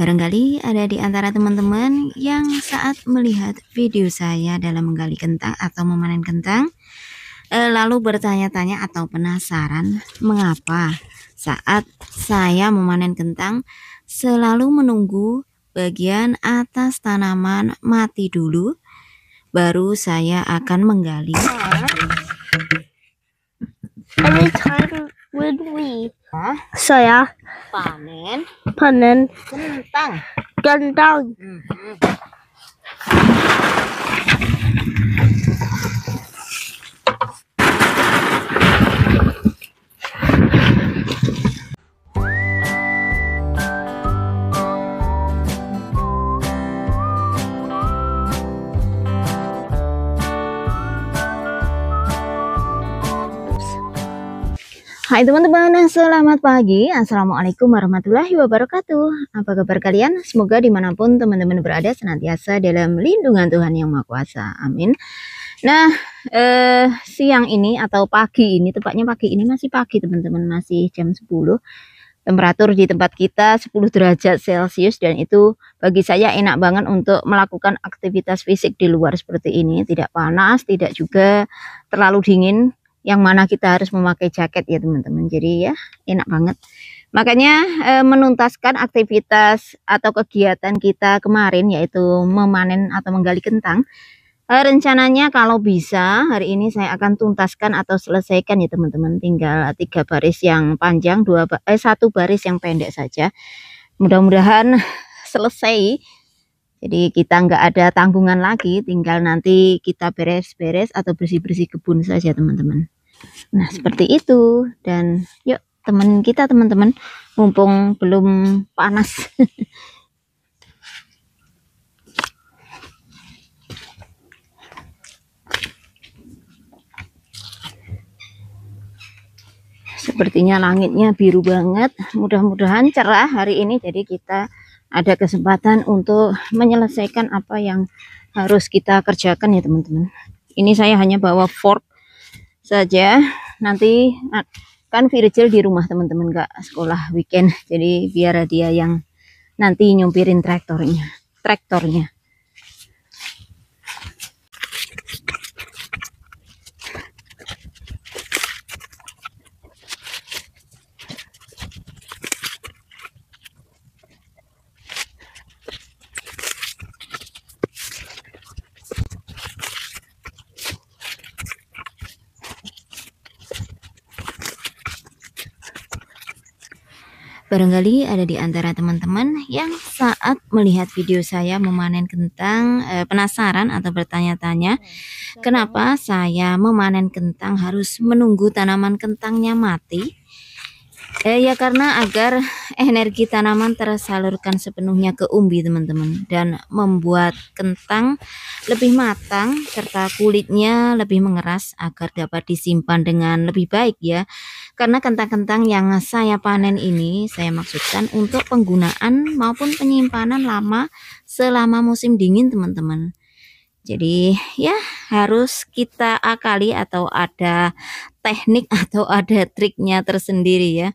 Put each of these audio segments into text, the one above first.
Barangkali ada di antara teman-teman yang saat melihat video saya dalam menggali kentang atau memanen kentang, lalu bertanya-tanya atau penasaran mengapa saat saya memanen kentang selalu menunggu bagian atas tanaman mati dulu, baru saya akan menggali. Anytime when saya Panen kentang. Hai teman-teman, selamat pagi. Assalamualaikum warahmatullahi wabarakatuh. Apa kabar kalian? Semoga dimanapun teman-teman berada senantiasa dalam lindungan Tuhan Yang Maha Kuasa. Amin. Nah, siang ini atau pagi ini, tepatnya pagi ini masih pagi teman-teman, masih jam 10. Temperatur di tempat kita 10 derajat Celcius dan itu bagi saya enak banget untuk melakukan aktivitas fisik di luar seperti ini. Tidak panas, tidak juga terlalu dingin, yang mana kita harus memakai jaket ya teman-teman. Jadi ya enak banget. Makanya menuntaskan aktivitas atau kegiatan kita kemarin yaitu memanen atau menggali kentang. Rencananya kalau bisa hari ini saya akan tuntaskan atau selesaikan ya teman-teman. Tinggal 3 baris yang panjang, 1 baris yang pendek saja. Mudah-mudahan selesai. Jadi kita nggak ada tanggungan lagi, tinggal nanti kita beres-beres atau bersih-bersih kebun saja teman-teman. Nah seperti itu, dan yuk teman-teman, mumpung belum panas. Sepertinya langitnya biru banget, mudah-mudahan cerah hari ini, jadi kita ada kesempatan untuk menyelesaikan apa yang harus kita kerjakan ya teman-teman. Ini saya hanya bawa fork saja, nanti kan Virgil di rumah teman-teman, nggak sekolah weekend, jadi biar dia yang nanti nyumpirin traktornya. Barangkali ada di antara teman-teman yang saat melihat video saya memanen kentang penasaran atau bertanya-tanya kenapa saya memanen kentang harus menunggu tanaman kentangnya mati. Ya karena agar energi tanaman tersalurkan sepenuhnya ke umbi teman-teman, dan membuat kentang lebih matang serta kulitnya lebih mengeras agar dapat disimpan dengan lebih baik ya. Karena kentang-kentang yang saya panen ini saya maksudkan untuk penggunaan maupun penyimpanan lama selama musim dingin teman-teman. Jadi ya harus kita akali atau ada teknik atau ada triknya tersendiri ya.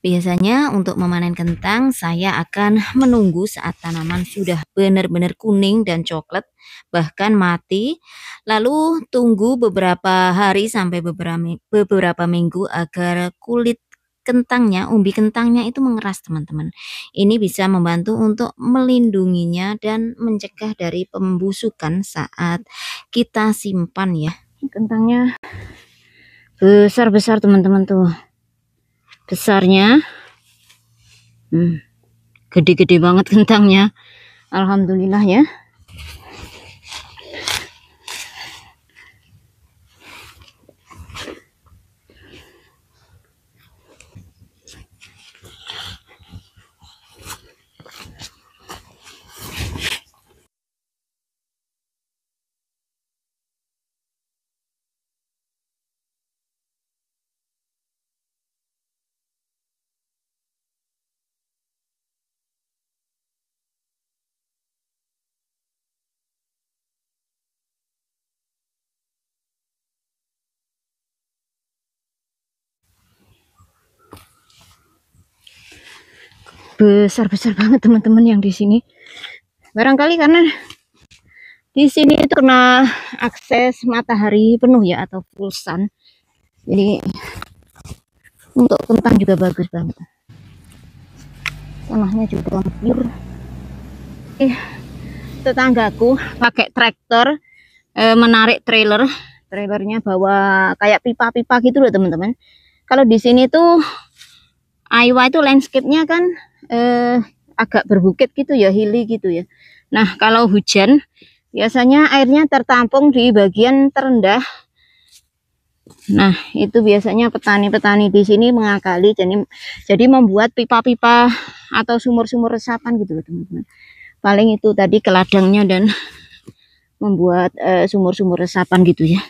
Biasanya untuk memanen kentang saya akan menunggu saat tanaman sudah benar-benar kuning dan coklat bahkan mati, lalu tunggu beberapa hari sampai beberapa minggu agar kulit kentangnya, umbi kentangnya itu mengeras teman-teman. Ini bisa membantu untuk melindunginya dan mencegah dari pembusukan saat kita simpan ya. Kentangnya besar-besar teman-teman tuh. Besarnya gede-gede banget kentangnya, alhamdulillah ya. besar-besar banget teman-teman yang di sini. Barangkali karena di sini itu kena akses matahari penuh ya, atau full sun. Jadi untuk kentang juga bagus banget. Tanahnya juga pure. Tetanggaku pakai traktor menarik trailernya bawa kayak pipa-pipa gitu loh teman-teman. Kalau di sini tuh Iowa itu landscape-nya kan agak berbukit gitu ya, hilly gitu ya. Nah, kalau hujan biasanya airnya tertampung di bagian terendah. Nah, itu biasanya petani-petani di sini mengakali, jadi membuat pipa-pipa atau sumur-sumur resapan gitu loh teman-teman. Paling itu tadi ke ladangnya dan membuat sumur-sumur resapan gitu ya.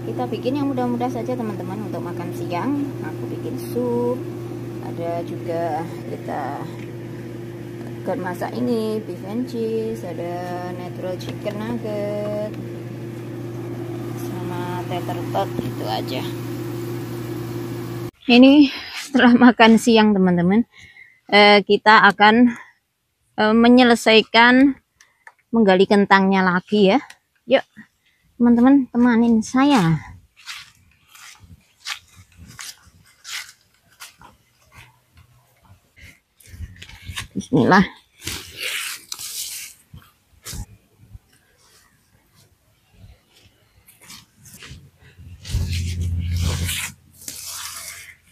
Kita bikin yang mudah-mudah saja teman-teman untuk makan siang. Aku bikin sup, ada juga kita akan masak ini beef and cheese, ada natural chicken nugget sama tater tot, itu aja. Ini setelah makan siang teman-teman, kita akan menyelesaikan menggali kentangnya lagi ya. Yuk teman-teman, temanin saya. Bismillah.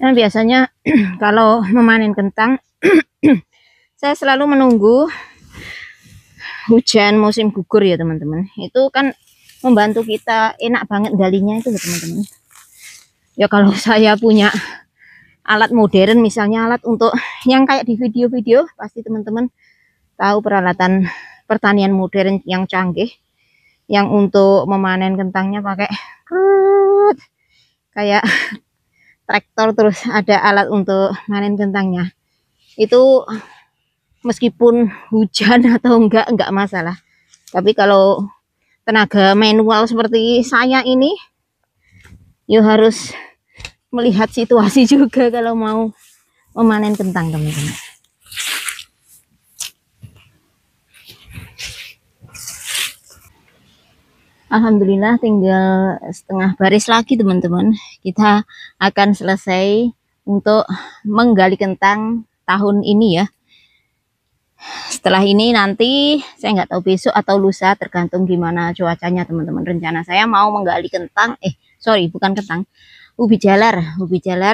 Nah, biasanya kalau memanen kentang saya selalu menunggu hujan musim gugur ya teman-teman. Itu kan membantu kita enak banget galinya itu loh teman-teman. Ya kalau saya punya alat modern, misalnya alat untuk yang kayak di video-video, pasti teman-teman tahu peralatan pertanian modern yang canggih, yang untuk memanen kentangnya pakai kayak traktor, terus ada alat untuk manen kentangnya. Itu meskipun hujan atau enggak masalah. Tapi kalau tenaga manual seperti saya ini, ya harus melihat situasi juga kalau mau memanen kentang teman-teman. Alhamdulillah tinggal setengah baris lagi teman-teman. Kita akan selesai untuk menggali kentang tahun ini ya. Setelah ini nanti saya nggak tahu besok atau lusa, tergantung gimana cuacanya teman-teman. Rencana saya mau menggali kentang, bukan kentang, ubi jalar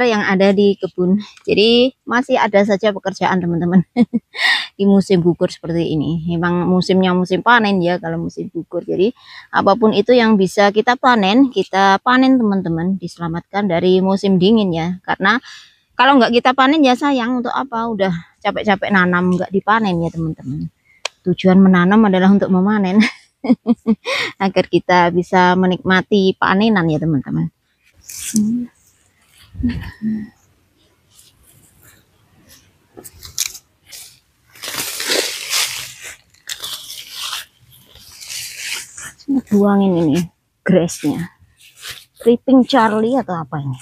yang ada di kebun. Jadi masih ada saja pekerjaan teman-teman. Di musim gugur seperti ini, memang musimnya musim panen ya kalau musim gugur. Jadi apapun itu yang bisa kita panen teman-teman, diselamatkan dari musim dingin ya. Karena kalau nggak kita panen ya sayang, untuk apa, udah capek-capek nanam nggak dipanen ya teman-teman. Tujuan menanam adalah untuk memanen agar kita bisa menikmati panenan ya teman-teman. Buangin ini grassnya, creeping Charlie atau apa ini.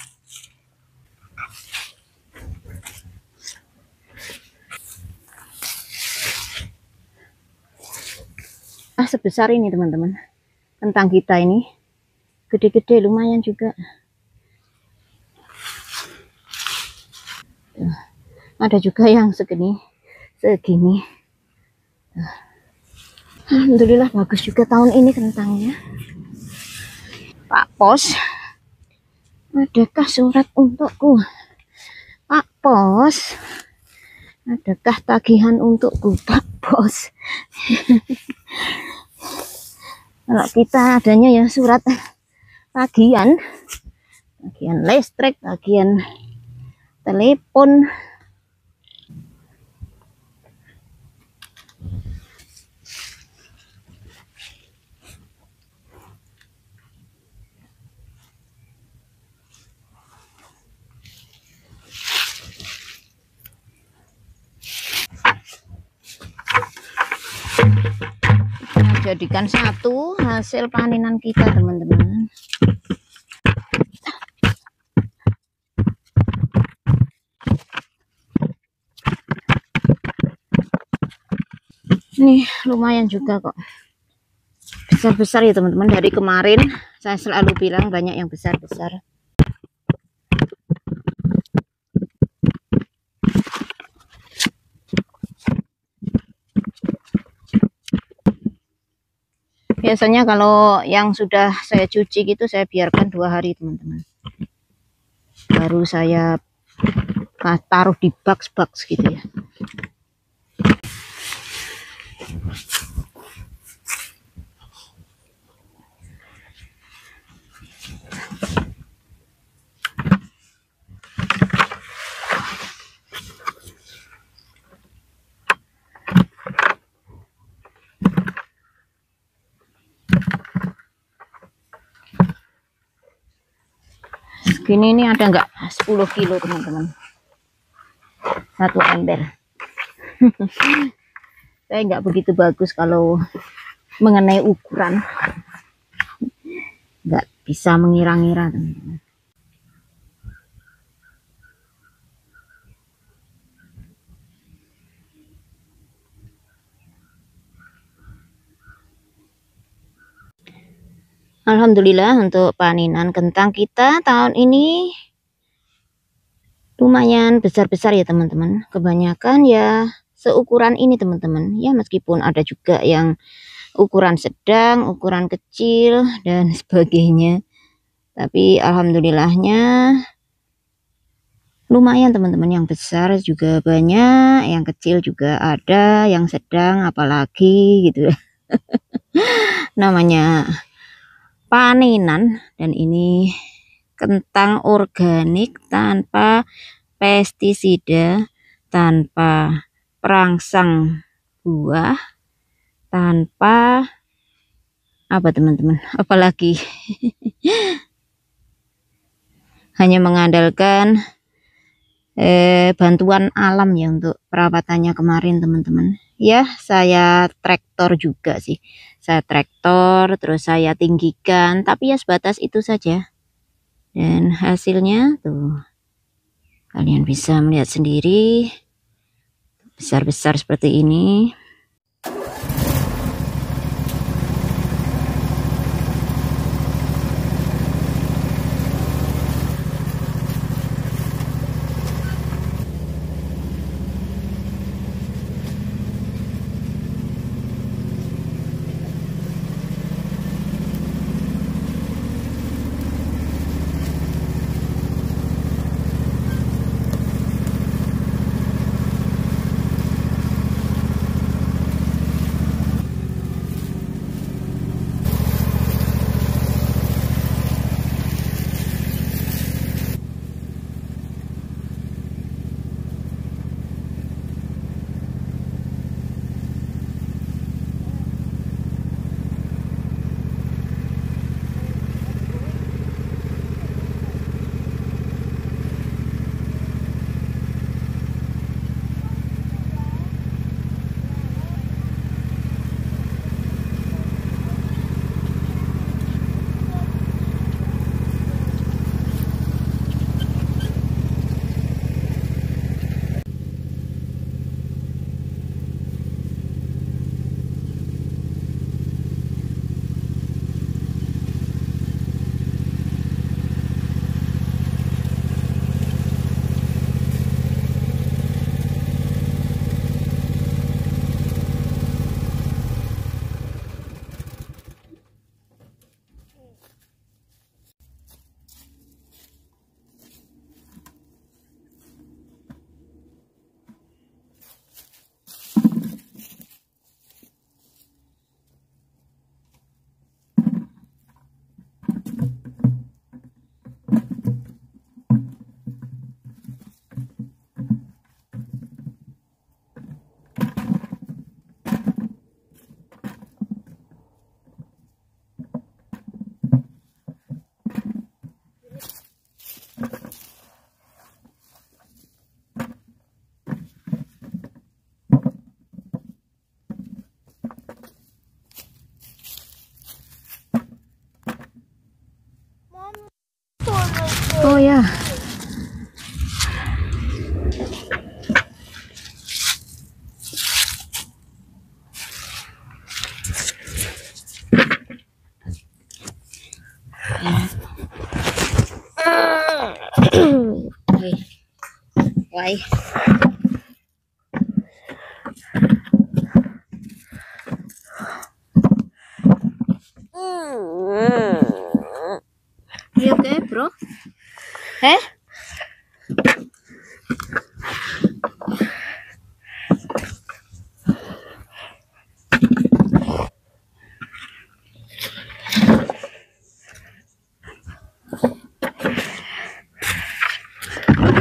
Sebesar ini teman-teman, kentang kita ini gede-gede, lumayan juga. Ada juga yang segini. Alhamdulillah bagus juga tahun ini kentangnya. Pak Pos, adakah surat untukku? Pak Pos, adakah tagihan untukku, Pak Bos? Kalau kita adanya ya surat tagihan listrik, tagihan telepon. Kita jadikan satu hasil panenan kita, teman-teman. Nih lumayan juga kok, besar-besar ya teman-teman. Dari kemarin saya selalu bilang banyak yang besar-besar. Biasanya kalau yang sudah saya cuci gitu saya biarkan 2 hari teman-teman, baru saya taruh di box gitu ya. Segini ini ada nggak 10 kilo teman-teman, satu ember. Saya nggak begitu bagus kalau mengenai ukuran, nggak bisa mengira-ngira teman-teman. Alhamdulillah untuk panenan kentang kita tahun ini lumayan besar-besar ya teman-teman. Kebanyakan ya seukuran ini teman-teman ya, meskipun ada juga yang ukuran sedang, ukuran kecil dan sebagainya, tapi alhamdulillahnya lumayan teman-teman. Yang besar juga banyak, yang kecil juga ada, yang sedang apalagi gitu. Namanya panenan, dan ini kentang organik tanpa pestisida, tanpa perangsang buah, tanpa apa teman-teman, apalagi hanya mengandalkan bantuan alam ya untuk perawatannya kemarin teman-teman ya. Saya traktor juga sih, saya traktor terus saya tinggikan, tapi ya sebatas itu saja, dan hasilnya tuh kalian bisa melihat sendiri, besar-besar seperti ini. Oh ya. Why? You okay, bro? Eh?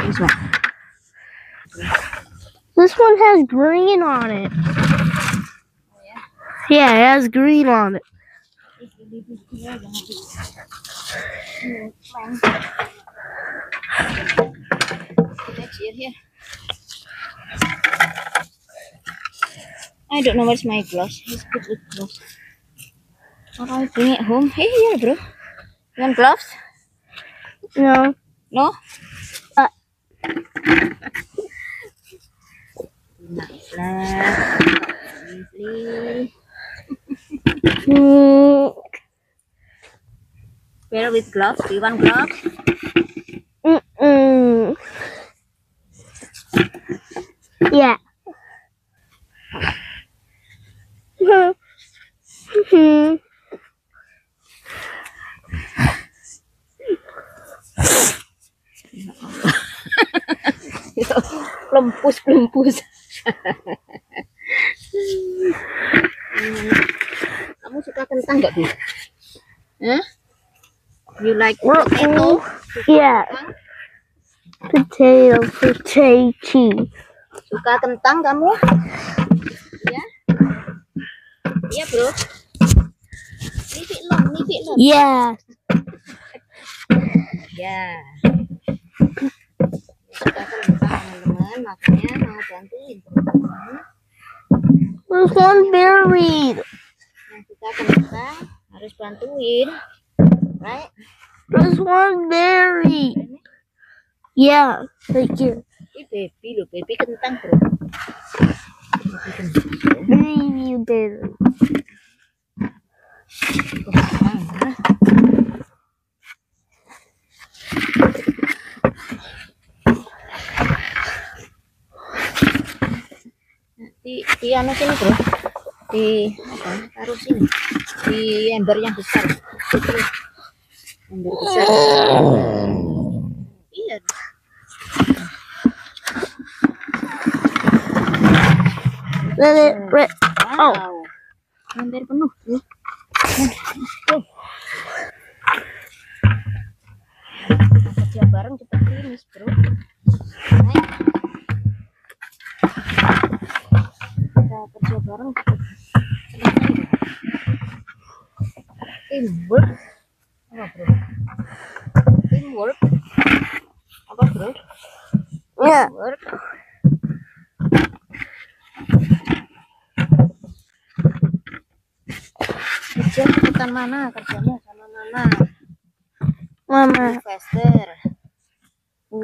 This one. This one has green on it. Yeah, it has green on it. Next year here. I don't know where's my gloves. Let's put with gloves. Or I'll bring it home. Hey, here, bro. You want gloves? No. No? Uh. Nice lah. Easily. Wear with gloves. Do you want gloves? Yeah. Pelempus. Kamu suka kentang nggak, Bu? Huh? You like potato? Yeah. Potato. Suka kentang kamu? Ya? Iya, bro. Leave it long. Yeah. Ya. Suka kentang, teman-teman. Makanya mau bantuin. There's one buried. Yang suka kentang harus bantuin. Right? There's one buried. Yeah, right here. Ini baby loh, baby kentang, bro. Baby buried. Di anu sini, bro. Di apa? Taruh sini. Di ember yang besar. Ember besar. Iya. Oh. Ember penuh, bro. Kerja bareng cepat finish, bro. Nah, kita kerja bareng cepat selesai. Teamwork apa, bro? Teamwork apa, bro? Yeah. Teamwork. Kerja cepetan mana? Kerjanya sama mana? Mama.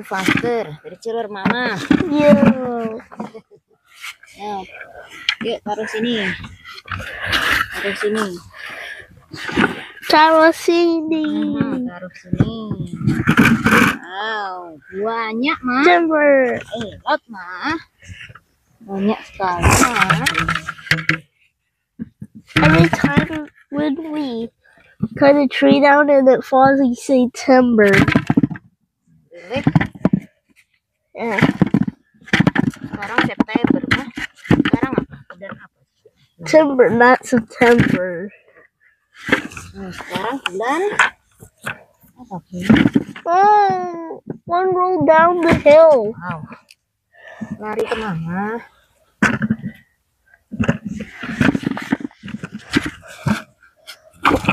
Faster. Dari cilur mama. Yeah. Nah, yuk taruh sini. Taruh sini. Taruh sini. Taruh sini. Wow, banyak mah. Timber. Lot mah. Banyak sekali mah. Every time when we cut a tree down and it falls, we say timber. Really? Yeah. Sekarang September mah. Sekarang apa? Bulan apa? Timber, not September. Sekarang bulan apa? Oh, one rolled down the hill. Wow. Lari kemana?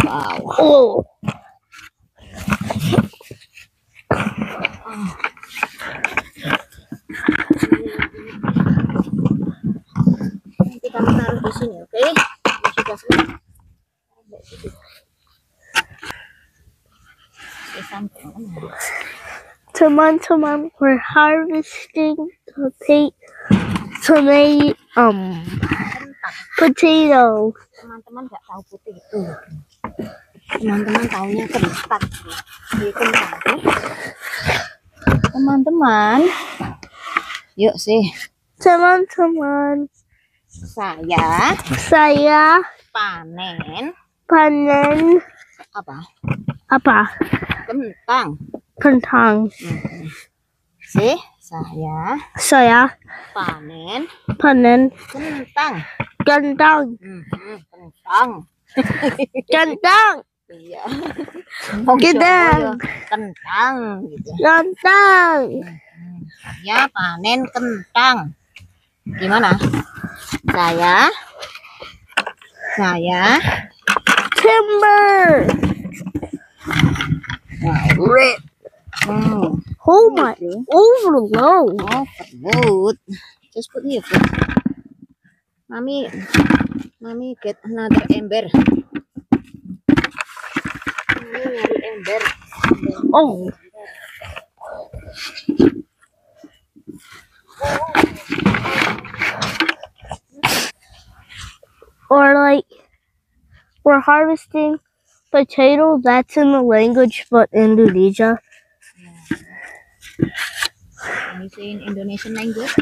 Wow. Oh. Nanti kamu taruh di sini, oke? Sudah selesai. Sampai mana? Teman-teman, we're harvesting potato. Teman-teman nggak tahu putih itu. Teman-teman taunya kentang. Teman-teman, yuk sih. Teman-teman, saya panen apa? Kentang. Sih, saya panen kentang. kentang. Kentang. Iya. Kentang. Kentang gitu. Kentang. Ya, panen kentang. Gimana? Saya Timber. red. Oh my, overload. Wood. Just put here. Mommy get another ember. Ember. Oh. Or like, we're harvesting potato. That's in the language, but Indonesia. Can you say in Indonesian language?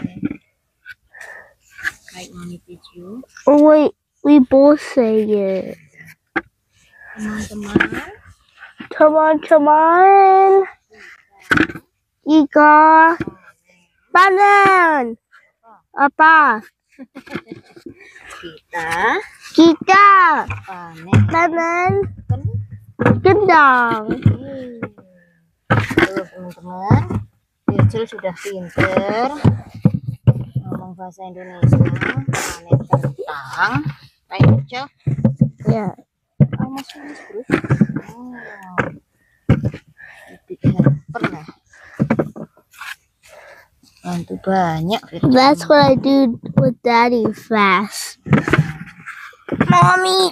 Like mommy teach you. Oh wait, we both say it. Teman-teman, Ika panen apa? Kita panen kentang. Tuh teman-teman, Virgil sudah pinter ngomong bahasa Indonesia. Panen kentang. Right, Virgil? Yeah. Almost finished, bro. Oh, big helper lah. Bantu banyak, Virgil. That's what I do with Daddy fast. Mommy,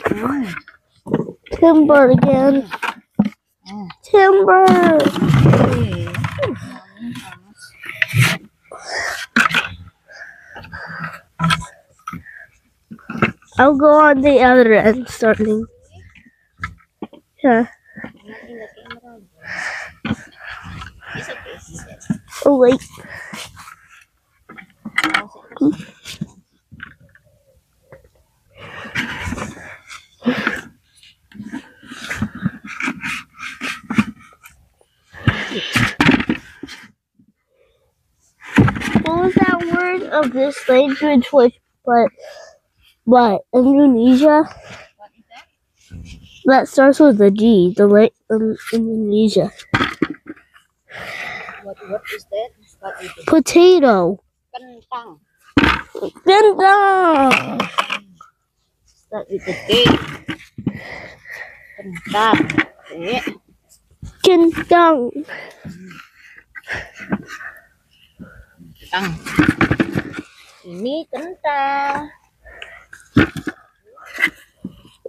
timber again. Timber. I'll go on the other end starting. Yeah. Oh wait. What was that word of this language? What? Indonesia? That starts with a G. Indonesia. What is that? What is it? Potato. Kentang. Kentang. Start with the K. Kentang. Kentang. Kentang. Ini kentang.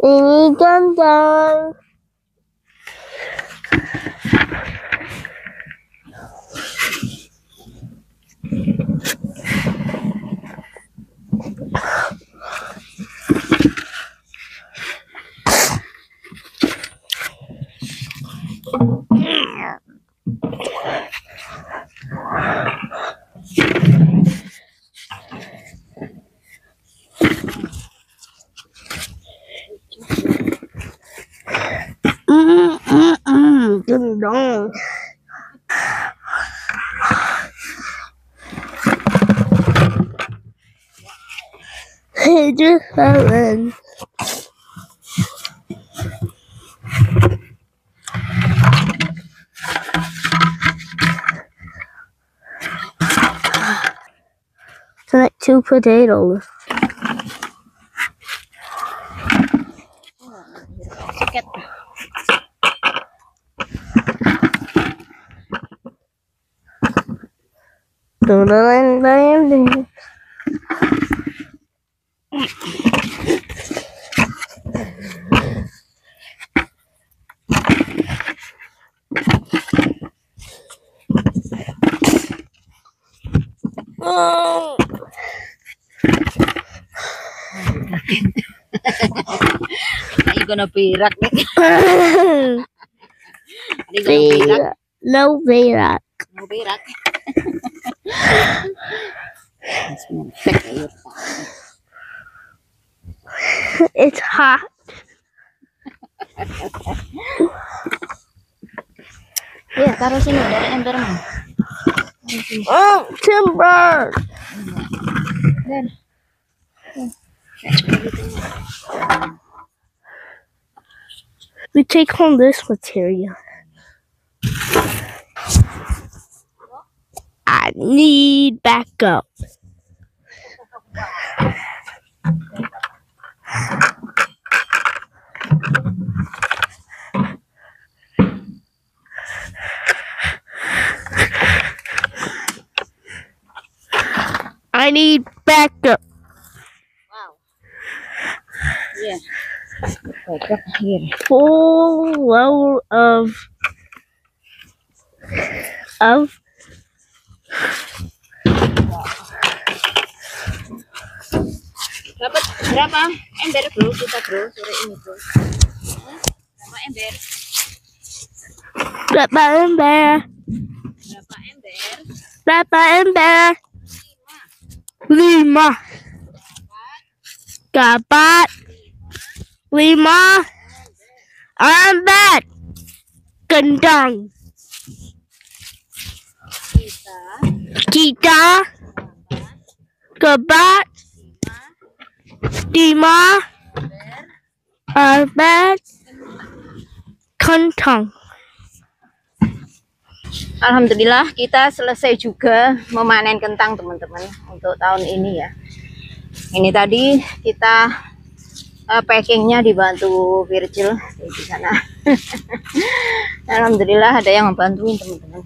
Ini kentang. Kentang. Hey, just Helen. Select 2 potatoes. Sikat. gonna berak nih. Are you gonna berak? No berak. No berak. It's hot. Ya, taruh sini dari embermu. Oh, timber. Dan. We take home this material. I need backup. I need backup. Wow. Yeah. Backup here. Full level of Dapat berapa ember bro kita bro sore ini bro? Berapa ember? berapa ember? Berapa ember? Berapa ember? 5. Dapat 5 ember. Gendang. Kita dapat 5 ember kentang. Alhamdulillah kita selesai juga memanen kentang teman-teman untuk tahun ini ya. Ini tadi kita packingnya dibantu Virgil di sana. Alhamdulillah ada yang membantuin teman-teman.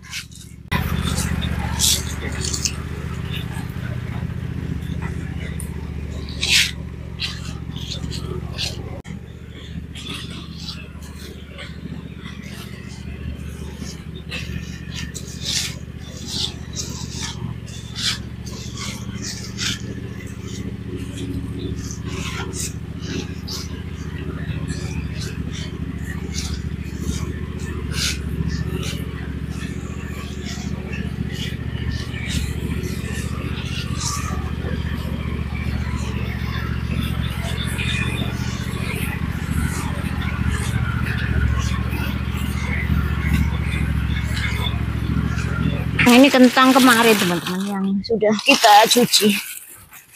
Nah, ini kentang kemarin teman-teman yang sudah kita cuci,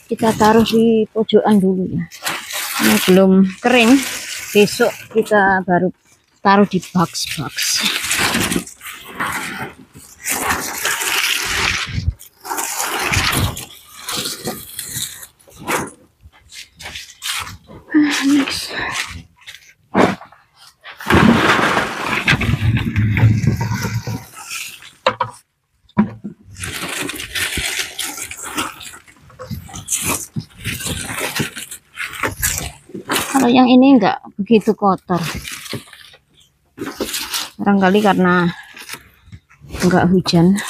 kita taruh di pojokan dulu ya. Ini belum kering, besok kita baru taruh di box. Next. Kalau yang ini enggak begitu kotor, barangkali karena enggak hujan.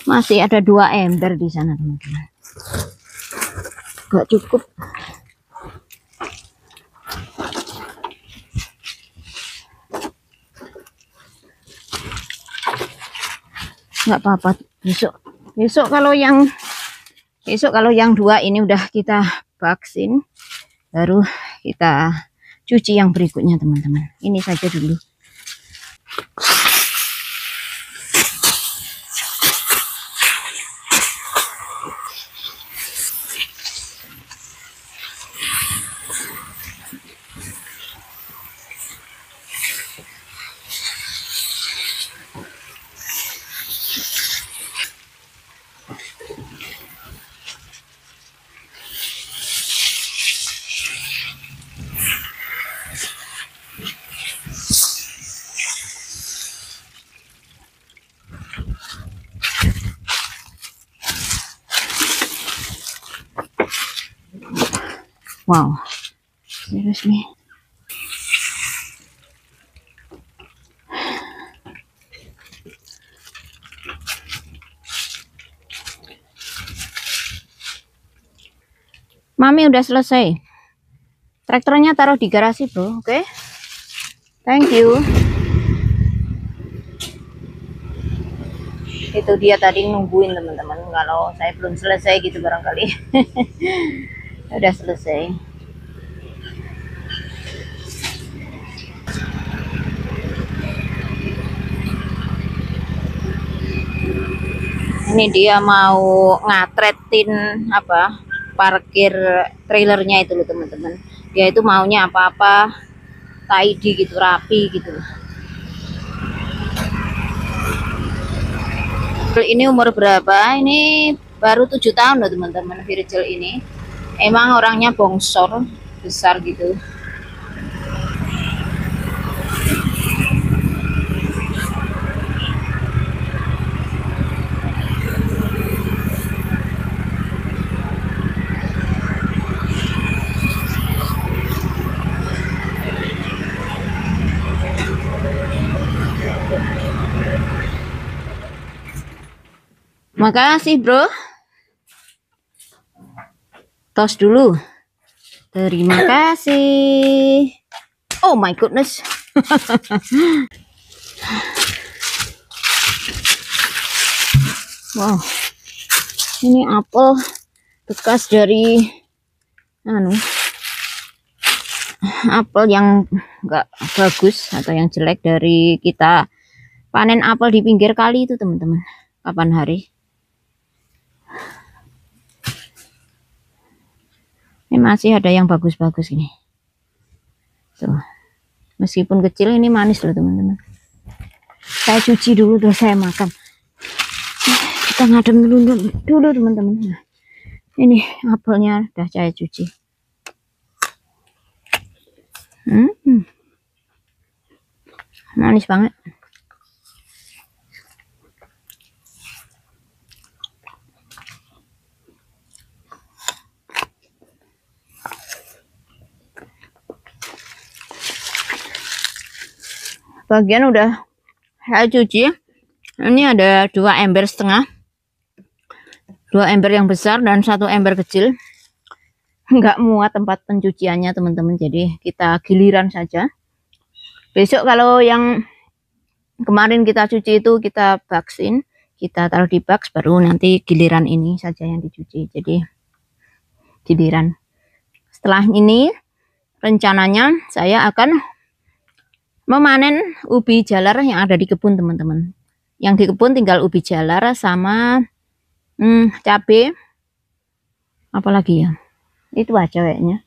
Masih ada 2 ember di sana teman-teman, nggak cukup. Nggak apa-apa, besok kalau yang 2 ini udah kita vaksin, baru kita cuci yang berikutnya teman-teman. Ini saja dulu. Wow, seriously. Mami udah selesai. Traktornya taruh di garasi, bro. Oke. Thank you. Itu dia tadi nungguin teman-teman. Kalau saya belum selesai gitu barangkali. Udah selesai. Ini dia mau ngatretin apa? Parkir trailernya itu loh teman-teman. Dia itu maunya apa-apa tidy gitu, rapi gitu. Ini umur berapa? Ini baru 7 tahun loh teman-teman, Virgil ini. Emang orangnya bongsor, besar gitu. Makasih bro. Tos dulu. Terima kasih. Oh my goodness. Wow. Ini apel bekas dari apel yang enggak bagus atau yang jelek dari kita panen apel di pinggir kali itu teman-teman. Kapan hari? Ini masih ada yang bagus-bagus ini. Tuh. Meskipun kecil ini manis loh teman-teman. Saya cuci dulu terus saya makan. Kita ngadem dulu teman-teman. Nah, ini apelnya udah saya cuci. Manis banget. Bagian udah saya cuci. Ini ada 2 ember setengah, 2 ember yang besar dan 1 ember kecil. Nggak muat tempat pencuciannya teman-teman, jadi kita giliran saja. Besok kalau yang kemarin kita cuci itu kita baksin, kita taruh di box, baru nanti giliran ini saja yang dicuci. Jadi giliran. Setelah ini rencananya saya akan memanen ubi jalar yang ada di kebun teman-teman. Yang di kebun tinggal ubi jalar sama cabai, apalagi ya, itu aja kayaknya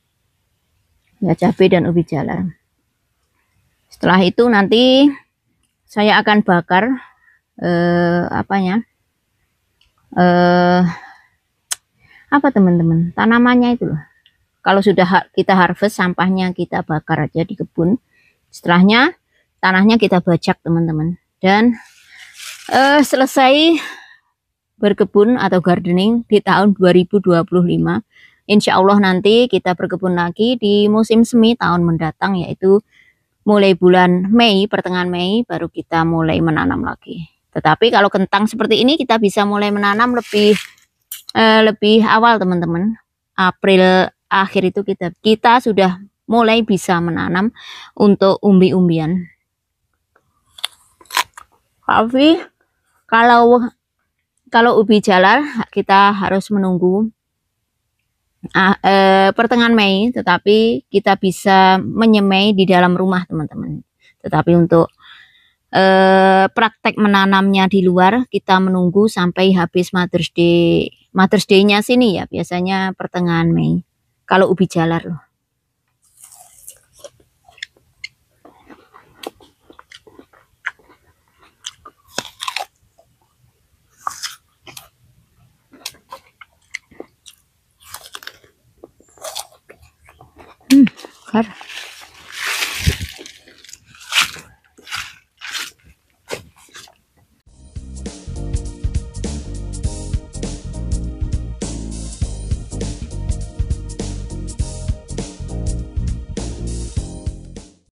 ya, cabai dan ubi jalar. Setelah itu nanti saya akan bakar apa teman-teman, tanamannya itu loh. Kalau sudah kita harvest, sampahnya kita bakar aja di kebun. Setelahnya tanahnya kita bajak teman-teman, dan selesai berkebun atau gardening di tahun 2025. Insya Allah nanti kita berkebun lagi di musim semi tahun mendatang, yaitu mulai bulan Mei, pertengahan Mei baru kita mulai menanam lagi. Tetapi kalau kentang seperti ini kita bisa mulai menanam lebih awal teman-teman. April akhir itu kita sudah mulai bisa menanam untuk umbi-umbian. Tapi kalau ubi jalar kita harus menunggu pertengahan Mei, tetapi kita bisa menyemai di dalam rumah teman-teman. Tetapi untuk praktek menanamnya di luar kita menunggu sampai habis Mother's Day-nya sini ya, biasanya pertengahan Mei kalau ubi jalar loh.